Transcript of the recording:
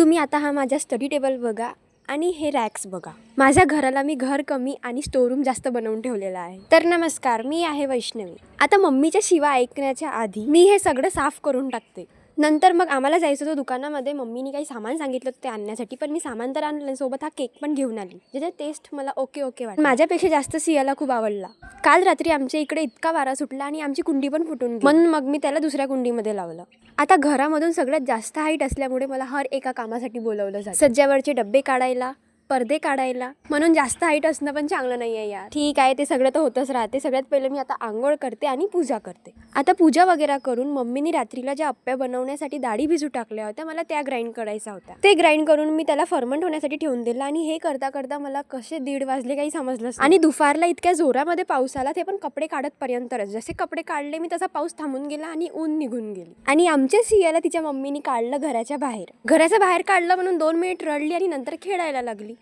तुम्ही आता हा माझा स्टडी टेबल बघा आणि हे रॅक्स बघा. माझ्या घराला मी घर कमी आणि स्टोरूम जास्त बनवून ठेवलेला आहे. तर नमस्कार, मी आहे वैष्णवी. आता मम्मीच्या शिवा ऐकण्याच्या आधी मी हे सगळं साफ करून टाकते. नंतर मग आम्हाला जायचं होतं दुकानामध्ये. मम्मीने काही सामान सांगितलं ते आणण्यासाठी, पण मी सामान तर आणलं, सोबत हा केक पण घेऊन आली, ज्याची टेस्ट मला ओके वाटली. माझ्यापेक्षा जास्त सियाला खूप आवडला. काल रात्री आमच्या इकडे इतका वारा सुटला आणि आमची कुंडी पण फुटून गेली, म्हणून मग मी त्याला दुसऱ्या कुंडीमध्ये लावलं. आता घरामधून सगळ्यात जास्त हाईट असल्यामुळे मला हर एका कामासाठी बोलवलं जातं. सज्जावरचे डब्बे काढायला, पडदे काढायला, म्हणून जास्त हाईट असणं पण चांगलं नाही आहे यार. ठीक आहे, ते सगळं तर होतच राहते. सगळ्यात पहिले मी आता आंघोळ करते आणि पूजा करते. आता पूजा वगैरे करून मम्मीने रात्रीला ज्या अप्प्या बनवण्यासाठी डाळी भिजू टाकल्या होत्या, मला त्या ग्राइंड करायच्या होत्या. ते ग्राइंड करून मी त्याला फर्मंट होण्यासाठी ठेवून दिलं आणि हे करता करता मला कसे 1:30 वाजले काही समजलंच नाही. आणि दुपारला इतक्या जोरामध्ये पाऊस आला, ते पण कपडे काढत पर्यंतच. जसे कपडे काढले मी तसा पाऊस थांबून गेला आणि ऊन निघून गेली. आणि आमच्या सियाला तिच्या मम्मीने काढलं घराच्या बाहेर. घराच्या बाहेर काढलं म्हणून 2 मिनिट रडली आणि नंतर खेळायला लागली.